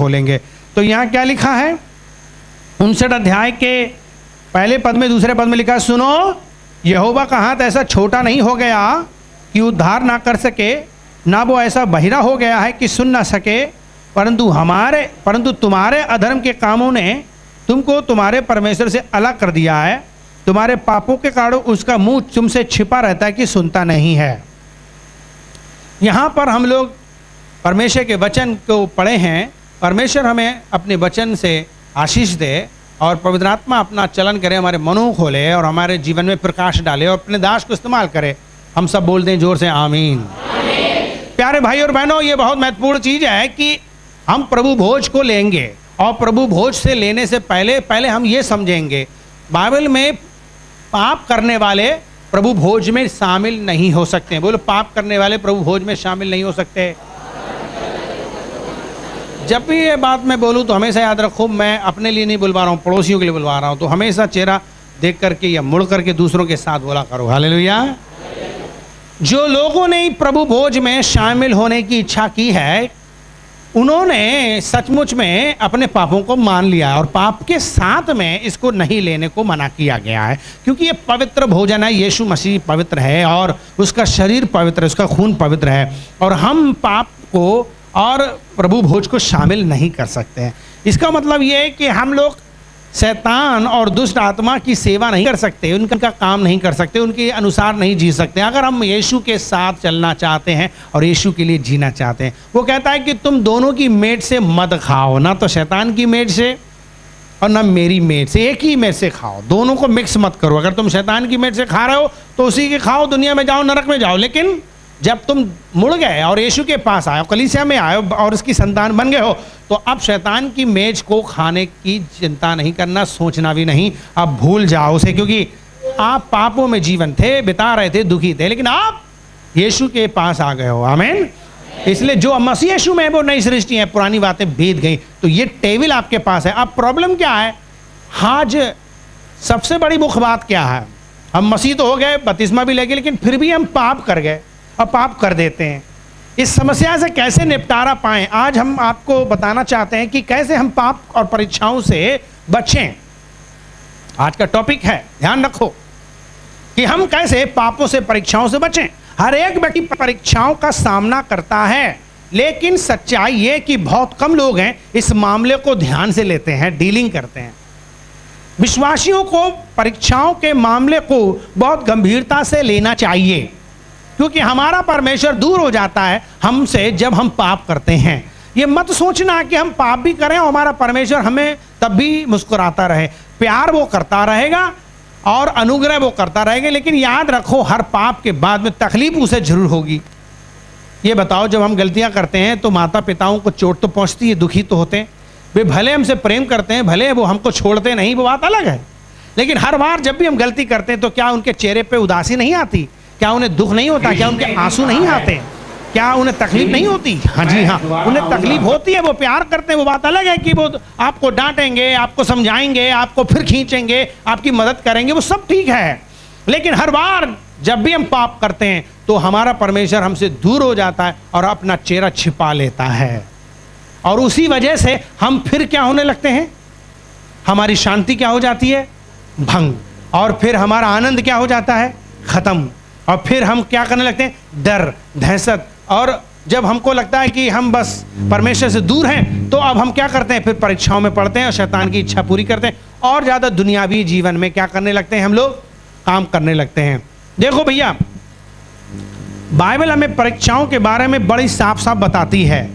खोलेंगे। तो यहाँ क्या लिखा है, 59 अध्याय के पहले पद में, दूसरे पद में लिखा है, सुनो यहोवा का हाथ ऐसा छोटा नहीं हो गया कि उद्धार ना कर सके, ना वो ऐसा बहिरा हो गया है कि सुन ना सके, परंतु तुम्हारे अधर्म के कामों ने तुमको तुम्हारे परमेश्वर से अलग कर दिया है। तुम्हारे पापों के कारण उसका मुंह तुमसे छिपा रहता है कि सुनता नहीं है। यहाँ पर हम लोग परमेश्वर के वचन को पढ़े हैं। परमेश्वर हमें अपने वचन से आशीष दे और पवित्र आत्मा अपना चलन करे, हमारे मनों खोले और हमारे जीवन में प्रकाश डाले और अपने दास को इस्तेमाल करे। हम सब बोल दें जोर से आमीन। प्यारे भाई और बहनों, ये बहुत महत्वपूर्ण चीज़ है कि हम प्रभु भोज को लेंगे और प्रभु भोज से लेने से पहले हम ये समझेंगे, बाइबल में पाप करने वाले प्रभु भोज में शामिल नहीं हो सकते। बोलो, पाप करने वाले प्रभु भोज में शामिल नहीं हो सकते। जब भी ये बात मैं बोलूँ तो हमेशा याद रखो, मैं अपने लिए नहीं बुलवा रहा हूँ, पड़ोसियों के लिए बुलवा रहा हूँ। तो हमेशा चेहरा देख करके या मुड़ करके दूसरों के साथ बोला करो, हालेलुया। जो लोगों ने प्रभु भोज में शामिल होने की इच्छा की है, उन्होंने सचमुच में अपने पापों को मान लिया है और पाप के साथ में इसको नहीं लेने को मना किया गया है, क्योंकि ये पवित्र भोजन है। यीशु मसीह पवित्र है और उसका शरीर पवित्र है, उसका खून पवित्र है, और हम पाप को और प्रभु भोज को शामिल नहीं कर सकते हैं। इसका मतलब ये है कि हम लोग शैतान और दुष्ट आत्मा की सेवा नहीं कर सकते, उनका काम नहीं कर सकते, उनके अनुसार नहीं जी सकते। अगर हम यीशु के साथ चलना चाहते हैं और यीशु के लिए जीना चाहते हैं, वो कहता है कि तुम दोनों की मेट से मत खाओ, ना तो शैतान की मेट से और ना मेरी मेट से, एक ही मेट से खाओ, दोनों को मिक्स मत करो। अगर तुम शैतान की मेट से खा रहे हो तो उसी के खाओ, दुनिया में जाओ, नरक में जाओ। लेकिन जब तुम मुड़ गए और यीशु के पास आए, कलीसिया में आए और उसकी संतान बन गए हो, तो अब शैतान की मेज को खाने की चिंता नहीं करना, सोचना भी नहीं, अब भूल जाओ उसे, क्योंकि आप पापों में जीवन थे, बिता रहे थे, दुखी थे, लेकिन आप यीशु के पास आ गए हो। आमीन। इसलिए जो मसीह यीशु में है वो नई सृष्टि है, पुरानी बातें बीत गई। तो ये टेबल आपके पास है। अब प्रॉब्लम क्या है, आज सबसे बड़ी मुख्य बात क्या है, हम मसीह तो हो गए, बपतिस्मा भी ले गए, लेकिन फिर भी हम पाप कर गए और पाप कर देते हैं। इस समस्या से कैसे निपटारा पाएं, आज हम आपको बताना चाहते हैं कि कैसे हम पाप और परीक्षाओं से बचें। आज का टॉपिक है, ध्यान रखो, कि हम कैसे पापों से, परीक्षाओं से बचें। हर एक व्यक्ति परीक्षाओं का सामना करता है, लेकिन सच्चाई ये कि बहुत कम लोग हैं इस मामले को ध्यान से लेते हैं, डीलिंग करते हैं। विश्वासियों को परीक्षाओं के मामले को बहुत गंभीरता से लेना चाहिए, क्योंकि हमारा परमेश्वर दूर हो जाता है हमसे जब हम पाप करते हैं। ये मत सोचना कि हम पाप भी करें और हमारा परमेश्वर हमें तब भी मुस्कुराता रहे। प्यार वो करता रहेगा और अनुग्रह वो करता रहेगा, लेकिन याद रखो, हर पाप के बाद में तकलीफ उसे जरूर होगी। ये बताओ, जब हम गलतियां करते हैं तो माता पिताओं को चोट तो पहुंचती है, दुखी तो होते हैं। वे भले हमसे प्रेम करते हैं, भले वो हमको छोड़ते नहीं, वो बात अलग है, लेकिन हर बार जब भी हम गलती करते हैं तो क्या उनके चेहरे पे उदासी नहीं आती? क्या उन्हें दुख नहीं होता? क्या उनके आंसू नहीं आते? क्या उन्हें तकलीफ नहीं होती? हाँ जी हाँ, उन्हें तकलीफ होती है, वो प्यार करते हैं। वो बात अलग है कि वो आपको डांटेंगे, आपको समझाएंगे, आपको फिर खींचेंगे, आपकी मदद करेंगे, वो सब ठीक है। लेकिन हर बार जब भी हम पाप करते हैं तो हमारा परमेश्वर हमसे दूर हो जाता है और अपना चेहरा छिपा लेता है, और उसी वजह से हम फिर क्या होने लगते हैं, हमारी शांति क्या हो जाती है, भंग, और फिर हमारा आनंद क्या हो जाता है, खत्म। और फिर हम क्या करने लगते हैं, डर, दहशत, और जब हमको लगता है कि हम बस परमेश्वर से दूर हैं तो अब हम क्या करते हैं, फिर परीक्षाओं में पड़ते हैं और शैतान की इच्छा पूरी करते हैं, और ज़्यादा दुनियावी जीवन में क्या करने लगते हैं, हम लोग काम करने लगते हैं। देखो भैया, बाइबल हमें परीक्षाओं के बारे में बड़ी साफ साफ बताती है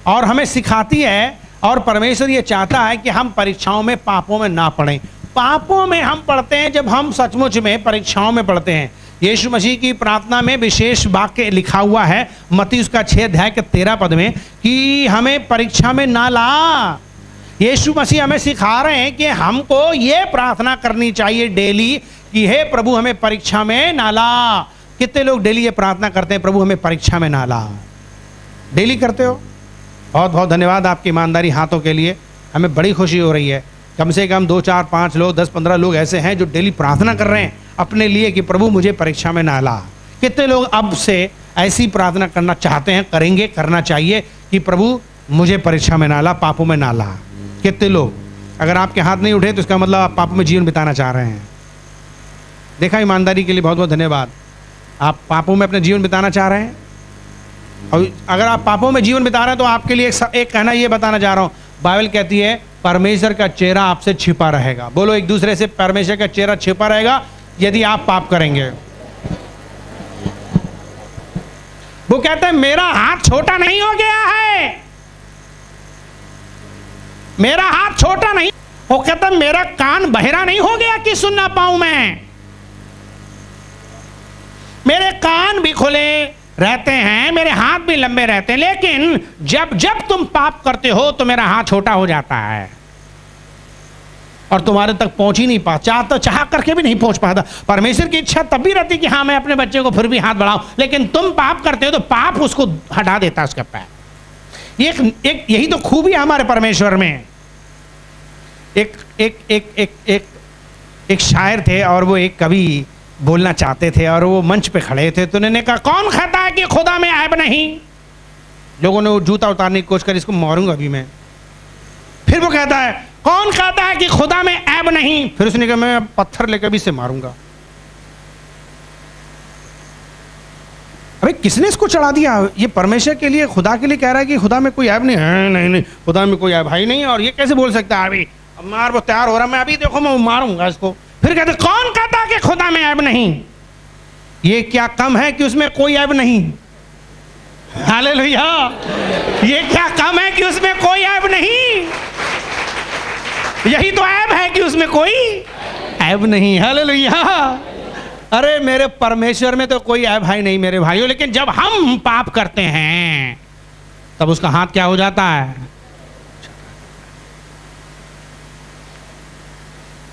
और हमें सिखाती है, और परमेश्वर ये चाहता है कि हम परीक्षाओं में, पापों में ना पड़ें। पापों में हम पढ़ते हैं जब हम सचमुच में परीक्षाओं में पढ़ते हैं। यीशु मसीह की प्रार्थना में विशेष वाक्य लिखा हुआ है, मत्ती उसका 6 अध्याय के 13 पद में, कि हमें परीक्षा में ना ला। यीशु मसीह हमें सिखा रहे हैं कि हमको ये प्रार्थना करनी चाहिए डेली कि हे प्रभु हमें परीक्षा में ना ला। कितने लोग डेली ये प्रार्थना करते हैं, प्रभु हमें परीक्षा में ना ला? डेली करते हो? बहुत बहुत धन्यवाद आपकी ईमानदारी हाथों के लिए, हमें बड़ी खुशी हो रही है। कम से कम 2, 4, 5 लोग, 10, 15 लोग ऐसे हैं जो डेली प्रार्थना कर रहे हैं अपने लिए कि प्रभु मुझे परीक्षा में ना ला। कितने लोग अब से ऐसी प्रार्थना करना चाहते हैं, करेंगे, करना चाहिए कि प्रभु मुझे परीक्षा में ना ला, पापों में ना ला। कितने लोग, अगर आपके हाथ नहीं उठे तो इसका मतलब आप पापों में जीवन बिताना चाह रहे हैं। देखा, ईमानदारी के लिए बहुत बहुत धन्यवाद। आप पापों में अपना जीवन बिताना चाह रहे हैं, और अगर आप पापों में जीवन बिता रहे हैं तो आपके लिए एक कहना ये बताना चाह रहा हूँ, बाइबल कहती है परमेश्वर का चेहरा आपसे छिपा रहेगा। बोलो एक दूसरे से, परमेश्वर का चेहरा छिपा रहेगा यदि आप पाप करेंगे। वो कहता है मेरा हाथ छोटा नहीं हो गया है, मेरा हाथ छोटा नहीं। वो कहता है मेरा कान बहरा नहीं हो गया कि सुन ना पाऊं मैं। मेरे कान भी खुले रहते हैं, मेरे हाथ भी लंबे रहते हैं, लेकिन जब जब तुम पाप करते हो तो मेरा हाथ छोटा हो जाता है और तुम्हारे तक पहुंच ही नहीं पाता, चाह करके भी नहीं पहुंच पाता। परमेश्वर की इच्छा तब भी रहती कि हाँ मैं अपने बच्चे को फिर भी हाथ बढ़ाऊं, लेकिन तुम पाप करते हो तो पाप उसको हटा देता है उसका पैर। एक यही तो खूबी है हमारे परमेश्वर में। एक शायर थे और वो एक कवि बोलना चाहते थे और वो मंच पे खड़े थे, तो उन्होंने कहा कौन कहता है कि खुदा में ऐब नहीं। लोगों ने वो जूता उतारने की कोशिश करी, इसको मारूंगा अभी मैं। फिर वो कहता है कौन कहता है कि खुदा में ऐब नहीं। फिर उसने कहा मैं पत्थर लेकर भी इसे मारूंगा। अरे किसने इसको चढ़ा दिया? ये परमेश्वर के लिए, खुदा के लिए कह रहा है कि खुदा में कोई ऐब नहीं है। नहीं, खुदा में कोई ऐब भाई नहीं, और ये कैसे बोल सकता है? अभी मार वो तैयार हो रहा, मैं अभी देखो मैं मारूंगा इसको। फिर कहते कौन कहता है कि खुदा में ऐब नहीं? ये क्या कम है कि उसमें कोई ऐब नहीं? हालेलुया! ये क्या कम है कि उसमें कोई ऐब नहीं? यही तो ऐब है कि उसमें कोई ऐब नहीं। हालेलुया! अरे मेरे परमेश्वर में तो कोई ऐब है नहीं मेरे भाइयों, लेकिन जब हम पाप करते हैं तब उसका हाथ क्या हो जाता है?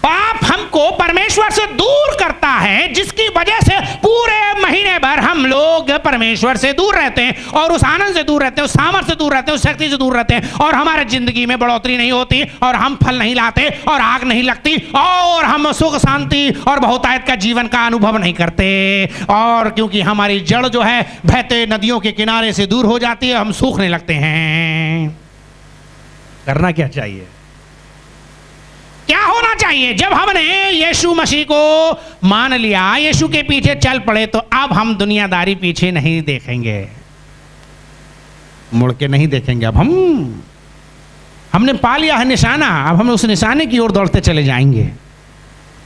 पाप हमको परमेश्वर से दूर करता है, जिसकी वजह से पूरे महीने भर हम लोग परमेश्वर से दूर रहते हैं और उस आनंद से दूर रहते हैं, उस सामर्थ से दूर रहते हैं, उस शक्ति से दूर रहते हैं, और हमारे जिंदगी में बढ़ोतरी नहीं होती और हम फल नहीं लाते और आग नहीं लगती और हम सुख शांति और बहुतायत का जीवन का अनुभव नहीं करते। और क्योंकि हमारी जड़ जो है बहते नदियों के किनारे से दूर हो जाती है, हम सूखने लगते हैं। करना क्या चाहिए? क्या होना चाहिए? जब हमने यीशु मसीह को मान लिया, यीशु के पीछे चल पड़े, तो अब हम दुनियादारी पीछे नहीं देखेंगे, मुड़ के नहीं देखेंगे। अब हमने पा लिया है निशाना, अब हम उस निशाने की ओर दौड़ते चले जाएंगे,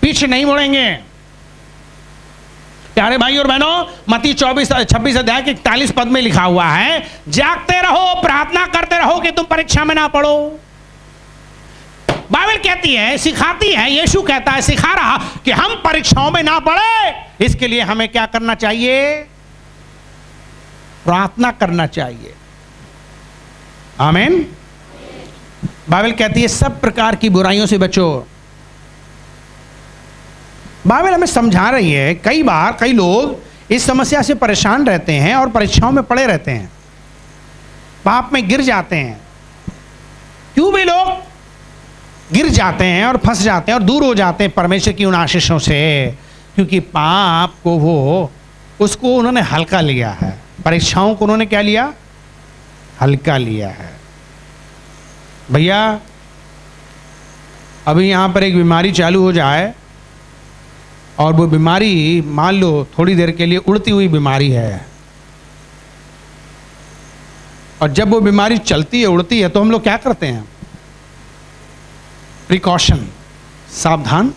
पीछे नहीं मुड़ेंगे। प्यारे भाई और बहनों, मत्ती 26 अध्याय के 41 पद में लिखा हुआ है, जागते रहो, प्रार्थना करते रहो कि तुम परीक्षा में ना पड़ो। बाइबल कहती है, सिखाती है, यीशु कहता है, सिखा रहा कि हम परीक्षाओं में ना पड़े। इसके लिए हमें क्या करना चाहिए? प्रार्थना करना चाहिए। आमीन। बाइबल कहती है सब प्रकार की बुराइयों से बचो। बाइबल हमें समझा रही है, कई बार कई लोग इस समस्या से परेशान रहते हैं और परीक्षाओं में पड़े रहते हैं, पाप में गिर जाते हैं। क्यों भी लोग गिर जाते हैं और फंस जाते हैं और दूर हो जाते हैं परमेश्वर की उन आशीषों से? क्योंकि पाप को उसको उन्होंने हल्का लिया है, परीक्षाओं को उन्होंने क्या लिया? हल्का लिया है। भैया अभी यहाँ पर एक बीमारी चालू हो जाए और वो बीमारी मान लो थोड़ी देर के लिए उड़ती हुई बीमारी है, और जब वो बीमारी चलती है, उड़ती है, तो हम लोग क्या करते हैं? प्रिकॉशन, सावधान।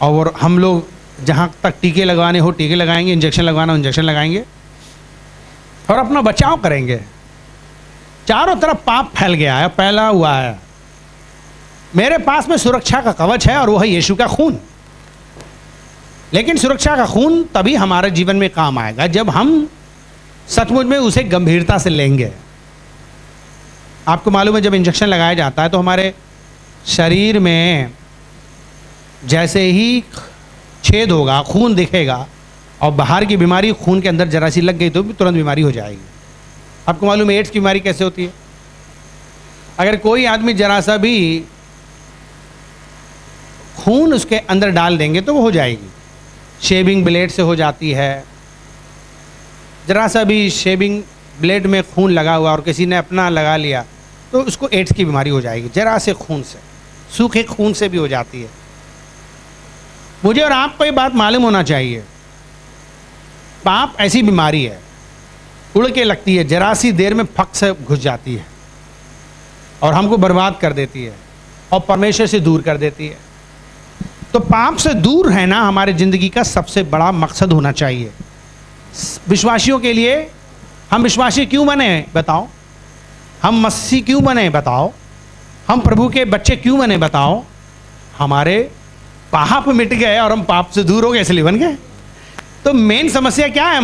और हम लोग जहाँ तक टीके लगवाने हो टीके लगाएंगे, इंजेक्शन लगवाना हो इंजेक्शन लगाएंगे और अपना बचाव करेंगे। चारों तरफ पाप फैल गया है, फैला हुआ है। मेरे पास में सुरक्षा का कवच है और वो है यीशु का खून। लेकिन सुरक्षा का खून तभी हमारे जीवन में काम आएगा जब हम सचमुच में उसे गंभीरता से लेंगे। आपको मालूम है, जब इंजेक्शन लगाया जाता है तो हमारे शरीर में जैसे ही छेद होगा, खून दिखेगा और बाहर की बीमारी खून के अंदर जरा सी लग गई तो तुरंत बीमारी हो जाएगी। आपको मालूम है एड्स की बीमारी कैसे होती है? अगर कोई आदमी जरा सा भी खून उसके अंदर डाल देंगे तो वो हो जाएगी। शेविंग ब्लेड से हो जाती है, जरा सा भी शेविंग ब्लेड में खून लगा हुआ और किसी ने अपना लगा लिया तो उसको एड्स की बीमारी हो जाएगी, जरा से खून से, सूखे खून से भी हो जाती है। मुझे और आपको ये बात मालूम होना चाहिए, पाप ऐसी बीमारी है, उड़ के लगती है, जरा सी देर में फक से घुस जाती है और हमको बर्बाद कर देती है और परमेश्वर से दूर कर देती है। तो पाप से दूर रहना हमारे ज़िंदगी का सबसे बड़ा मकसद होना चाहिए। विश्वासियों के लिए, हम विश्वासी क्यों बने बताओ, हम मसीह क्यों बने बताओ, हम प्रभु के बच्चे क्यों बने बताओ? हमारे पाप मिट गए और हम पाप से दूर हो गए, इसलिए बन गए। तो मेन समस्या क्या है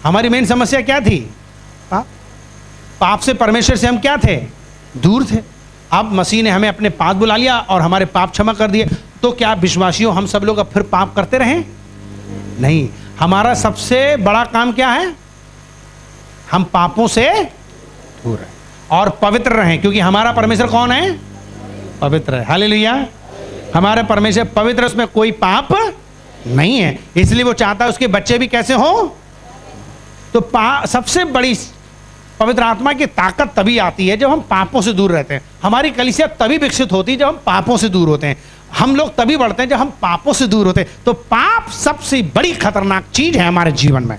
हमारी मेन समस्या क्या थी? पाप से, परमेश्वर से हम क्या थे? दूर थे। अब मसीह ने हमें अपने पास बुला लिया और हमारे पाप क्षमा कर दिए। तो क्या विश्वासियों हम सब लोग अब फिर पाप करते रहें? नहीं, हमारा सबसे बड़ा काम क्या है? हम पापों से दूर रहें और पवित्र रहें, क्योंकि हमारा परमेश्वर कौन है? पवित्र है। हालेलुया। हमारे परमेश्वर पवित्र, उसमें कोई पाप नहीं है, इसलिए वो चाहता है उसके बच्चे भी कैसे हो। तो सबसे बड़ी पवित्र आत्मा की ताकत तभी आती है जब हम पापों से दूर रहते हैं। हमारी कलीसिया तभी विकसित होती है जब हम पापों से दूर होते हैं। हम लोग तभी बढ़ते हैं जब हम पापों से दूर होते हैं। तो पाप सबसे बड़ी खतरनाक चीज है हमारे जीवन में,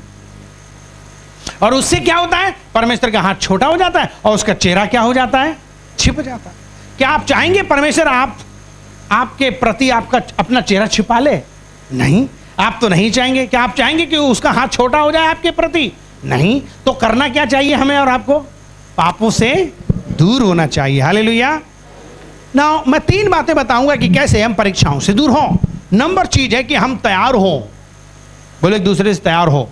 और उससे क्या होता है? परमेश्वर का हाथ छोटा हो जाता है और उसका चेहरा क्या हो जाता है? छिप जाता है। क्या आप चाहेंगे परमेश्वर आपके प्रति आपका अपना चेहरा छिपा ले? नहीं, आप तो नहीं चाहेंगे। क्या आप चाहेंगे कि उसका हाथ छोटा हो जाए आपके प्रति? नहीं। तो करना क्या चाहिए हमें और आपको? पापों से दूर होना चाहिए। हालेलुया। नाउ मैं 3 बातें बताऊंगा कि कैसे हम परीक्षाओं से दूर हों। नंबर चीज है कि हम तैयार हों। बोलो एक दूसरे से तैयार हो।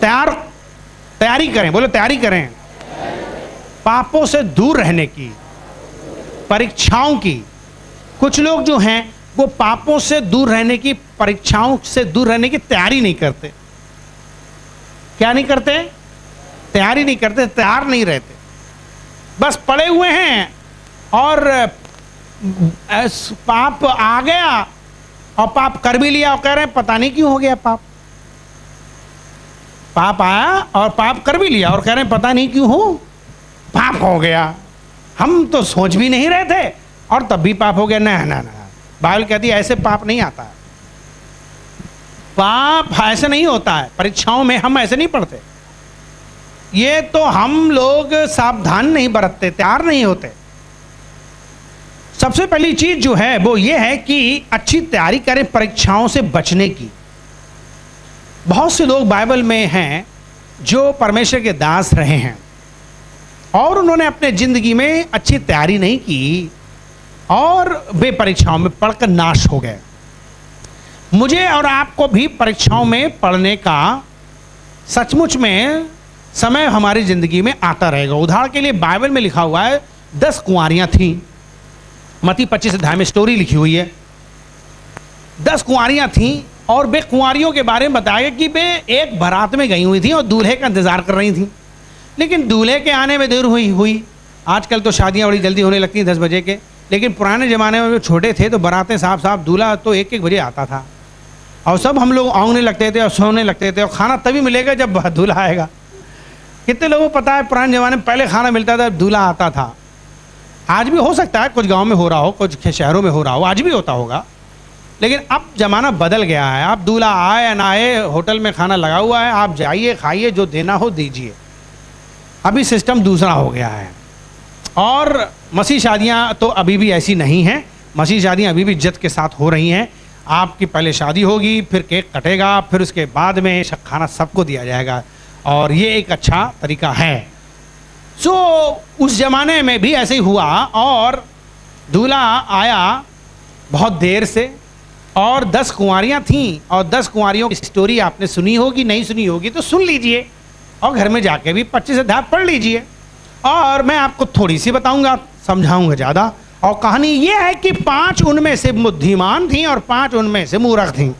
तैयारी करें। बोलो तैयारी करें पापों से दूर रहने की, परीक्षाओं की। कुछ लोग जो हैं वो पापों से दूर रहने की, परीक्षाओं से दूर रहने की तैयारी नहीं करते। क्या नहीं करते? तैयारी नहीं करते, तैयार नहीं रहते, बस पड़े हुए हैं और पाप आ गया और पाप कर भी लिया और कह रहे हैं पता नहीं क्यों हो गया पाप। पाप आया और पाप कर भी लिया और कह रहे हैं पता नहीं क्यों हो पाप हो गया। हम तो सोच भी नहीं रहे थे और तब भी पाप हो गया। ना ना ना, बाइबल कहती है ऐसे पाप नहीं आता है। पाप ऐसे नहीं होता है। परीक्षाओं में हम ऐसे नहीं पढ़ते। ये तो हम लोग सावधान नहीं बरतते, तैयार नहीं होते। सबसे पहली चीज जो है वो ये है कि अच्छी तैयारी करें परीक्षाओं से बचने की। बहुत से लोग बाइबल में हैं जो परमेश्वर के दास रहे हैं और उन्होंने अपने जिंदगी में अच्छी तैयारी नहीं की और वे परीक्षाओं में पढ़कर नाश हो गए। मुझे और आपको भी परीक्षाओं में पढ़ने का सचमुच में समय हमारी जिंदगी में आता रहेगा। उदाहरण के लिए बाइबल में लिखा हुआ है 10 कुंवारियां थीं। मत्ती 25 अध्याय में स्टोरी लिखी हुई है। 10 कुंवारियां थीं और वे कुंवारियों के बारे में बताया कि वे एक बारात में गई हुई थी और दूल्हे का इंतजार कर रही थी, लेकिन दूल्हे के आने में देर हुई। आजकल तो शादियां बड़ी जल्दी होने लगती हैं 10 बजे के, लेकिन पुराने ज़माने में जो छोटे थे तो बारातें साफ दूल्हा तो 1-1 बजे आता था और सब हम लोग आंगने लगते थे और सोने लगते थे और खाना तभी मिलेगा जब दूल्हा आएगा। कितने लोगों को पता है पुराने ज़माने में पहले खाना मिलता था, दूल्हा आता था। आज भी हो सकता है कुछ गाँव में हो रहा हो, कुछ शहरों में हो रहा हो, आज भी होता होगा, लेकिन अब ज़माना बदल गया है। आप दूल्हा आए या ना आए, होटल में खाना लगा हुआ है, आप जाइए खाइए, जो देना हो दीजिए। अभी सिस्टम दूसरा हो गया है। और मसीह शादियां तो अभी भी ऐसी नहीं हैं। मसीह शादियां अभी भी इज्जत के साथ हो रही हैं। आपकी पहले शादी होगी, फिर केक कटेगा, फिर उसके बाद में खाना सबको दिया जाएगा और ये एक अच्छा तरीका है। उस ज़माने में भी ऐसे ही हुआ और दूल्हा आया बहुत देर से और 10 कुंवारियाँ थीं और 10 कुंवारियों की स्टोरी आपने सुनी होगी, नहीं सुनी होगी तो सुन लीजिए और घर में जाके भी 25 अध्याय पढ़ लीजिए। और मैं आपको थोड़ी सी बताऊंगा, समझाऊंगा ज़्यादा। और कहानी ये है कि 5 उनमें से बुद्धिमान थीं और 5 उनमें से मूर्ख थीं।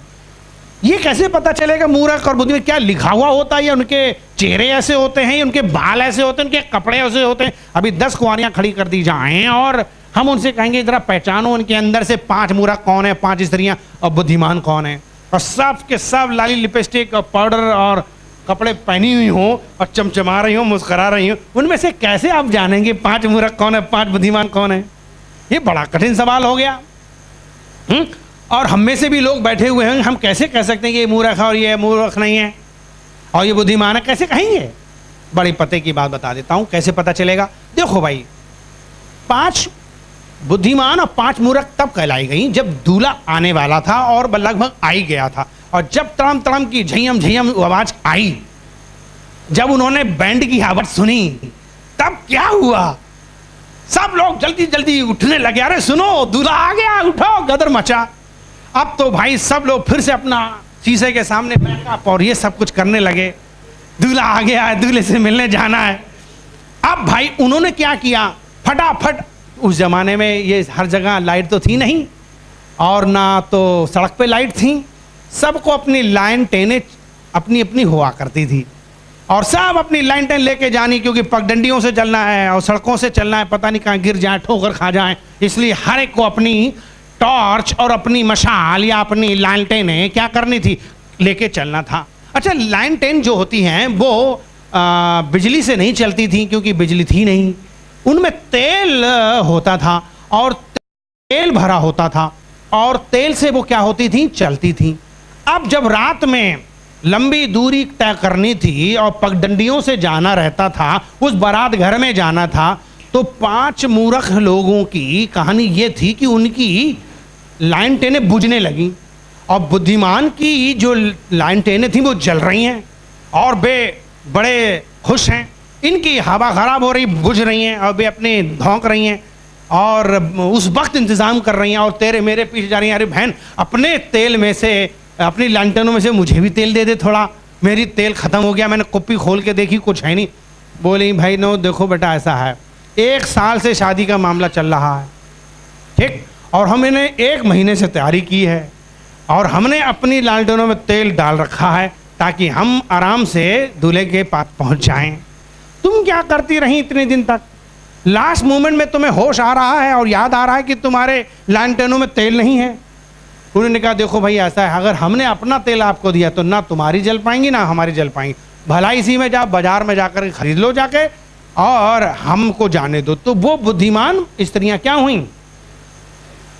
ये कैसे पता चलेगा मूर्ख और बुद्धिमान? क्या लिखा हुआ होता है या उनके चेहरे ऐसे होते हैं, उनके बाल ऐसे होते हैं, उनके कपड़े ऐसे होते हैं? अभी 10 कुंवारियाँ खड़ी कर दी जाएं और हम उनसे कहेंगे जरा पहचानो उनके अंदर से 5 मूर्ख कौन है, 5 स्त्रियाँ और बुद्धिमान कौन है। और सब के सब लाली लिपस्टिक और पाउडर और कपड़े पहनी हुई हो और चमचमा रही हो, मुस्करा रही हो, उनमें से कैसे आप जानेंगे 5 मूर्ख कौन है, 5 बुद्धिमान कौन है? ये बड़ा कठिन सवाल हो गया। और हम में से भी लोग बैठे हुए हैं, हम कैसे कह सकते हैं कि ये मूर्ख है और ये मूर्ख नहीं है और ये बुद्धिमान है? कैसे कहेंगे? बड़ी पते की बात बता देता हूं, कैसे पता चलेगा। देखो भाई, 5 बुद्धिमान और 5 मूर्ख तब कहलाई गई जब दूल्हा आने वाला था और लगभग आ ही गया था, और जब तड़म तड़म की झयम झयम आवाज आई, जब उन्होंने बैंड की आवाज सुनी, तब क्या हुआ? सब लोग जल्दी जल्दी उठने लगे, अरे सुनो दूल्हा आ गया, उठो, गदर मचा। अब तो भाई सब लोग फिर से अपना शीशे के सामने मेकअप और ये सब कुछ करने लगे, दूल्हा आ गया है, दूल्हे से मिलने जाना है। अब भाई उन्होंने क्या किया, फटाफट, उस जमाने में ये हर जगह लाइट तो थी नहीं और ना तो सड़क पे लाइट थी, सबको अपनी लाइन टेने अपनी अपनी हुआ करती थी और सब अपनी लाइन टेन लेके जानी, क्योंकि पगडंडियों से चलना है और सड़कों से चलना है, पता नहीं कहाँ गिर जाए, ठोकर खा जाए, इसलिए हर एक को अपनी टॉर्च और अपनी मशाल या अपनी लाइन टेने क्या करनी थी, लेके चलना था। अच्छा, लाइन टेन जो होती हैं वो बिजली से नहीं चलती थी, क्योंकि बिजली थी नहीं, उनमें तेल होता था और तेल भरा होता था और तेल से वो क्या होती थी, चलती थी। अब जब रात में लंबी दूरी तय करनी थी और पगडंडियों से जाना रहता था, उस बारात घर में जाना था, तो 5 मूर्ख लोगों की कहानी ये थी कि उनकी लाइन टेनें बुझने लगी और बुद्धिमान की जो लाइन टेनें थी वो जल रही हैं और वे बड़े खुश हैं, इनकी हवा खराब हो रही, बुझ रही हैं और वे अपने धौंक रही हैं और उस वक्त इंतज़ाम कर रही हैं और तेरे मेरे पीछे जा रही हैं, अरे बहन अपने तेल में से, अपनी लालटेनों में से मुझे भी तेल दे दे थोड़ा, मेरी तेल ख़त्म हो गया, मैंने कुप्पी खोल के देखी कुछ है नहीं। बोली भाई नो देखो बेटा ऐसा है, 1 साल से शादी का मामला चल रहा है, ठीक, और हमने 1 महीने से तैयारी की है और हमने अपनी लालटेनों में तेल डाल रखा है ताकि हम आराम से दूल्हे के पास पहुंच जाएं। तुम क्या करती रही इतने दिन तक? लास्ट मोमेंट में तुम्हें होश आ रहा है और याद आ रहा है कि तुम्हारे लालटेनों में तेल नहीं है। उन्होंने कहा देखो भाई ऐसा है, अगर हमने अपना तेल आपको दिया तो ना तुम्हारी जल पाएंगी ना हमारी जल पाएंगी, भला इसी में जा बाजार में जाकर खरीद लो जाके और हमको जाने दो। तो वो बुद्धिमान स्त्रियां क्या हुई,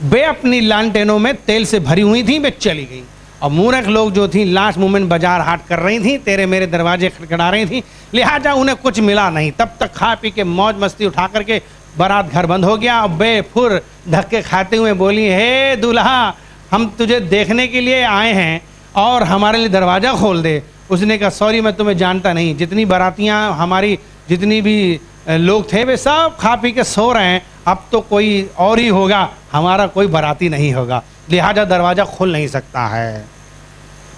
वे अपनी लालटेनों में तेल से भरी हुई थी, वे चली गई, और मूर्ख लोग जो थी लास्ट मोमेंट बाजार हाट कर रही थी, तेरे मेरे दरवाजे खड़खड़ा रही थी, लिहाजा उन्हें कुछ मिला नहीं। तब तक खा पी के मौज मस्ती उठा करके बारात घर बंद हो गया। अब बेफुर धक्के खाते हुए बोली, हे दूल्हा हम तुझे देखने के लिए आए हैं और हमारे लिए दरवाज़ा खोल दे। उसने कहा सॉरी मैं तुम्हें जानता नहीं, जितनी बारातियाँ हमारी जितनी भी लोग थे वे सब खा पी के सो रहे हैं, अब तो कोई और ही होगा, हमारा कोई बाराती नहीं होगा, लिहाजा दरवाज़ा खुल नहीं सकता है।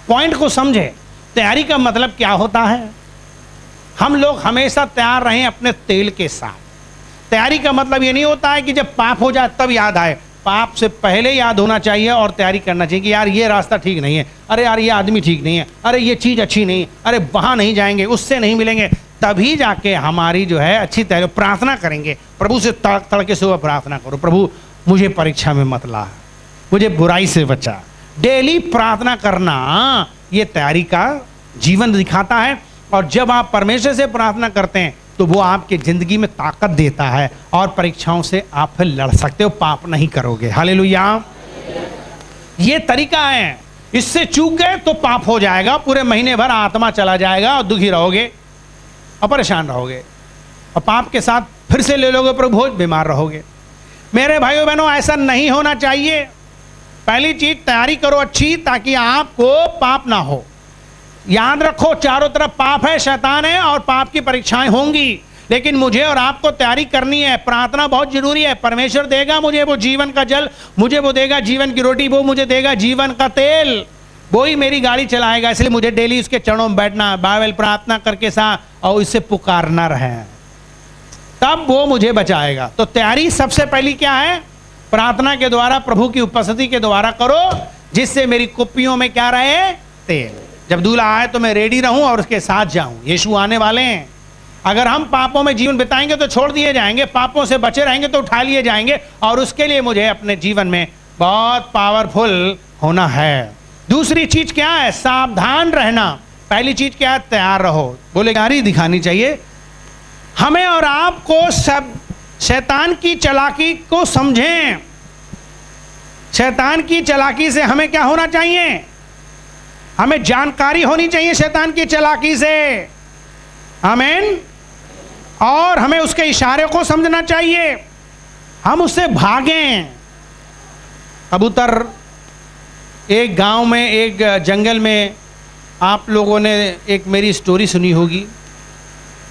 पॉइंट को समझे, तैयारी का मतलब क्या होता है? हम लोग हमेशा तैयार रहें अपने तेल के साथ। तैयारी का मतलब ये नहीं होता है कि जब पाप हो जाए तब याद आए, पाप से पहले याद होना चाहिए और तैयारी करना चाहिए कि यार ये रास्ता ठीक नहीं है, अरे यार ये आदमी ठीक नहीं है, अरे ये चीज़ अच्छी नहीं, अरे वहाँ नहीं जाएंगे, उससे नहीं मिलेंगे, तभी जाके हमारी जो है अच्छी तैयारी। प्रार्थना करेंगे, प्रभु से तड़के सुबह प्रार्थना करो, प्रभु मुझे परीक्षा में मत ला, मुझे बुराई से बचा। डेली प्रार्थना करना ये तैयारी का जीवन दिखाता है, और जब आप परमेश्वर से प्रार्थना करते हैं तो वो आपके ज़िंदगी में ताकत देता है और परीक्षाओं से आप फिर लड़ सकते हो, पाप नहीं करोगे। हालेलुया। ये तरीका है, इससे चूक गए तो पाप हो जाएगा, पूरे महीने भर आत्मा चला जाएगा और दुखी रहोगे और परेशान रहोगे और पाप के साथ फिर से ले लोगे प्रभु, बीमार रहोगे। मेरे भाइयों बहनों ऐसा नहीं होना चाहिए। पहली चीज तैयारी करो अच्छी, ताकि आपको पाप ना हो। याद रखो चारों तरफ पाप है, शैतान है और पाप की परीक्षाएं होंगी, लेकिन मुझे और आपको तैयारी करनी है। प्रार्थना बहुत जरूरी है। परमेश्वर देगा मुझे वो जीवन का जल, मुझे वो देगा जीवन की रोटी, वो मुझे देगा जीवन का तेल, वो ही मेरी गाड़ी चलाएगा। इसलिए मुझे डेली उसके चरणों में बैठना, बाइबल प्रार्थना करके साथ और इससे पुकारना रहे, तब वो मुझे बचाएगा। तो तैयारी सबसे पहली क्या है? प्रार्थना के द्वारा, प्रभु की उपस्थिति के द्वारा करो, जिससे मेरी कुप्पियों में क्या रहे? तेल। जब दूल्हा आए तो मैं रेडी रहूं और उसके साथ जाऊं। यीशु आने वाले हैं। अगर हम पापों में जीवन बिताएंगे तो छोड़ दिए जाएंगे, पापों से बचे रहेंगे तो उठा लिए जाएंगे, और उसके लिए मुझे अपने जीवन में बहुत पावरफुल होना है। दूसरी चीज क्या है? सावधान रहना। पहली चीज क्या है? तैयार रहो। बोले तैयारी दिखानी चाहिए हमें और आपको। सब शैतान की चालाकी को समझें। शैतान की चालाकी से हमें क्या होना चाहिए? हमें जानकारी होनी चाहिए शैतान की चालाकी से। आमीन। और हमें उसके इशारे को समझना चाहिए, हम उससे भागें। कबूतर एक गांव में, एक जंगल में, आप लोगों ने एक मेरी स्टोरी सुनी होगी,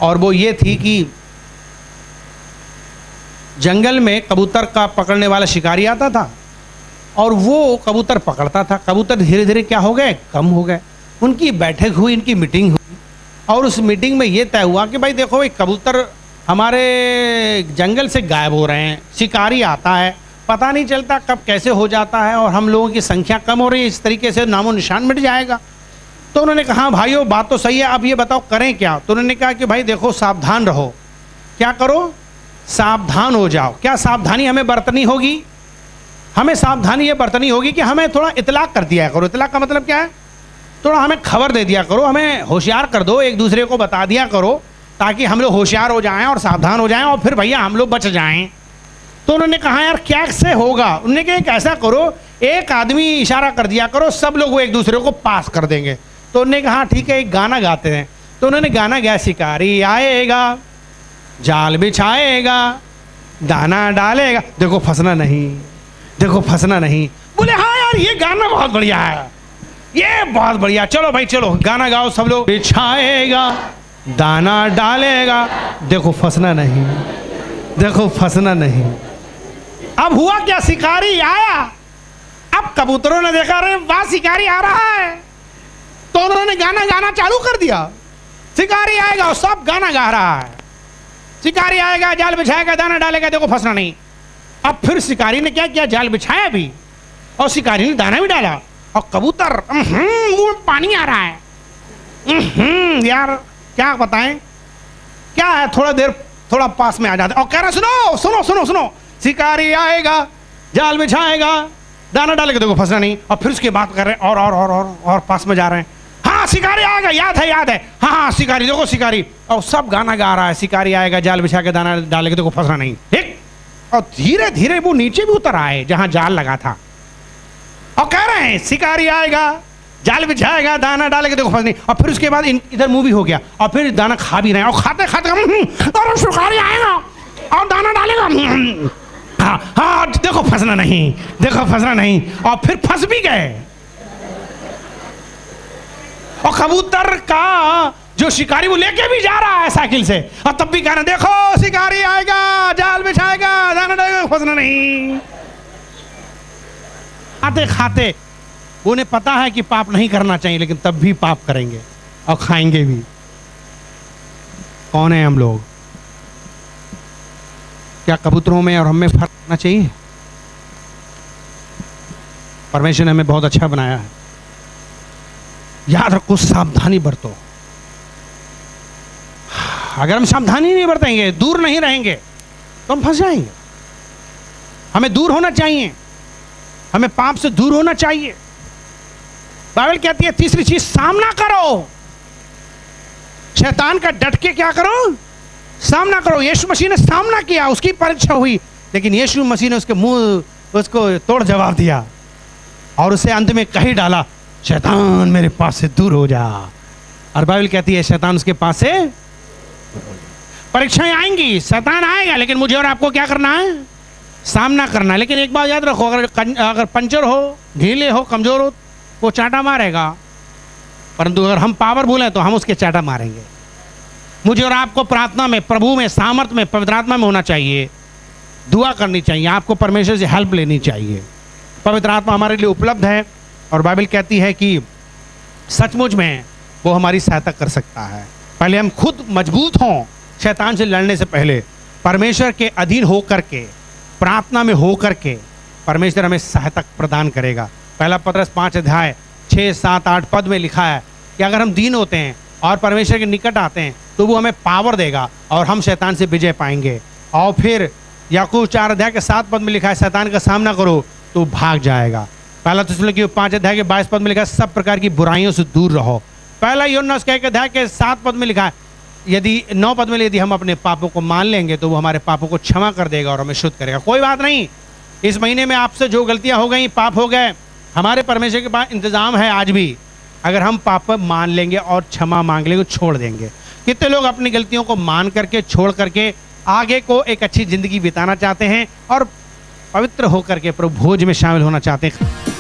और वो ये थी कि जंगल में कबूतर का पकड़ने वाला शिकारी आता था और वो कबूतर पकड़ता था। कबूतर धीरे धीरे क्या हो गए? कम हो गए। उनकी बैठक हुई, इनकी मीटिंग हुई, और उस मीटिंग में ये तय हुआ कि भाई देखो, भाई कबूतर हमारे जंगल से गायब हो रहे हैं, शिकारी आता है, पता नहीं चलता कब कैसे हो जाता है, और हम लोगों की संख्या कम हो रही है, इस तरीके से नामो निशान मिट जाएगा। तो उन्होंने कहा भाइयों बात तो सही है, अब ये बताओ करें क्या? तो उन्होंने कहा कि भाई देखो, सावधान रहो। क्या करो? सावधान हो जाओ। क्या सावधानी हमें बरतनी होगी? हमें सावधानी ये बरतनी होगी कि हमें थोड़ा इतलाक कर दिया करो। इतलाक का मतलब क्या है? थोड़ा हमें खबर दे दिया करो, हमें होशियार कर दो, एक दूसरे को बता दिया करो, ताकि हम लोग होशियार हो जाएं और सावधान हो जाएं, और फिर भैया हम लोग बच जाएं। तो उन्होंने कहा यार क्या से होगा? उन्होंने कहा एक ऐसा करो, एक आदमी इशारा कर दिया करो, सब लोग वो एक दूसरे को पास कर देंगे। तो उन्होंने कहा ठीक है, एक गाना गाते हैं। तो उन्होंने गाना गाया, शिकारी आएगा, जाल बिछाएगा, दाना डालेगा, देखो फंसना नहीं, देखो फंसना नहीं। बोले हाँ यार ये गाना बहुत बढ़िया है, ये बहुत बढ़िया, चलो भाई चलो गाना गाओ सब लोग। बिछाएगा, दाना डालेगा, देखो फंसना नहीं, देखो फंसना नहीं। अब हुआ क्या? शिकारी आया। अब कबूतरों ने देखा अरे वाह शिकारी आ रहा है, तो उन्होंने गाना गाना चालू कर दिया। शिकारी आएगा और सब गाना गा रहा है, शिकारी आएगा, जाल बिछाएगा, दाना डालेगा, देखो फंसना नहीं। अब फिर शिकारी ने क्या किया? जाल बिछाया भी और शिकारी ने दाना भी डाला, और कबूतर मुंह में पानी आ रहा है। यार क्या बताएं क्या है? थोड़ा देर थोड़ा पास में आ जाते और कह रहे सुनो सुनो सुनो सुनो, शिकारी आएगा, जाल बिछाएगा, दाना डालेगा, देखो फंसना नहीं। और फिर उसकी बात कर रहे हैं और पास में जा रहे हैं। हाँ शिकारी आएगा, याद है याद है, हाँ हाँ शिकारी, देखो शिकारी, और सब गाना गा रहा है, शिकारी आएगा, जाल बिछा के दाना डालेगा, देखो फंसना नहीं। ठीक। और धीरे धीरे वो नीचे भी उतर आए जहां जाल लगा था, और कह रहे हैं शिकारी आएगा, जाल बिछाएगा, दाना डालेगा, देखो फंस नहीं। और फिर उसके बाद इधर मुंह भी हो गया, और फिर दाना खा भी रहे हैं, और खाते खाते और शिकारी आएगा और दाना डालेगा, हाँ हाँ देखो फंसना नहीं, देखो फंसना नहीं। और फिर फंस भी गए। और कबूतर का जो शिकारी वो लेके भी जा रहा है साइकिल से, और तब भी कहना देखो शिकारी आएगा, जाल बिछाएगा, दाना डालेगा, फंसना नहीं। खाते खाते उन्हें पता है कि पाप नहीं करना चाहिए, लेकिन तब भी पाप करेंगे और खाएंगे भी। कौन है हम लोग? क्या कबूतरों में और हम में फर्क करना चाहिए? परमेश्वर ने हमें बहुत अच्छा बनाया है। याद रखो, सावधानी बरतो। अगर हम सावधानी नहीं बरतेंगे, दूर नहीं रहेंगे, तो हम फंस जाएंगे। हमें दूर होना चाहिए, हमें पाप से दूर होना चाहिए। बाइबल कहती है तीसरी चीज, सामना करो। शैतान का डट के क्या करो? सामना करो। यीशु मसीह ने सामना किया, उसकी परीक्षा हुई, लेकिन यीशु मसीह ने उसके मुंह उसको तोड़ जवाब दिया और उसे अंत में कही डाला, शैतान मेरे पास से दूर हो जा। और बाइबल कहती है शैतान उसके पास से, परीक्षाएं आएंगी, शैतान आएगा, लेकिन मुझे और आपको क्या करना है? सामना करना है। लेकिन एक बात याद रखो, अगर पंचर हो, ढीले हो, कमजोर हो, वो चाटा मारेगा, परंतु अगर हम पावरफुल हैं तो हम उसके चाटा मारेंगे। मुझे और आपको प्रार्थना में, प्रभु में, सामर्थ में, पवित्र आत्मा में होना चाहिए, दुआ करनी चाहिए, आपको परमेश्वर से हेल्प लेनी चाहिए। पवित्र आत्मा हमारे लिए उपलब्ध है, और बाइबल कहती है कि सचमुच में वो हमारी सहायता कर सकता है। पहले हम खुद मजबूत हों, शैतान से लड़ने से पहले परमेश्वर के अधीन होकर के, प्रार्थना में होकर के परमेश्वर हमें सहायता प्रदान करेगा। पहला पत्रस 5 अध्याय 6, 7, 8 पद में लिखा है कि अगर हम दीन होते हैं और परमेश्वर के निकट आते हैं तो वो हमें पावर देगा और हम शैतान से विजय पाएंगे। और फिर याकूब 4 अध्याय के 7 पद में लिखा है, शैतान का सामना करो तो भाग जाएगा। पहला थिस्सलुनीकी 5 अध्याय के 22 पद में लिखा है, सब प्रकार की बुराइयों से दूर रहो। पहला यूहन्ना उसके 1 अध्याय के 7 पद में लिखा है, यदि 9 पद में, यदि हम अपने पापों को मान लेंगे तो वो हमारे पापों को क्षमा कर देगा और हमें शुद्ध करेगा। कोई बात नहीं, इस महीने में आपसे जो गलतियां हो गई, पाप हो गए, हमारे परमेश्वर के पास इंतजाम है आज भी। अगर हम पाप मान लेंगे और क्षमा मांग लेंगे, छोड़ देंगे। कितने लोग अपनी गलतियों को मान करके, छोड़ करके आगे को एक अच्छी जिंदगी बिताना चाहते हैं और पवित्र होकर के प्रभु भोज में शामिल होना चाहते हैं।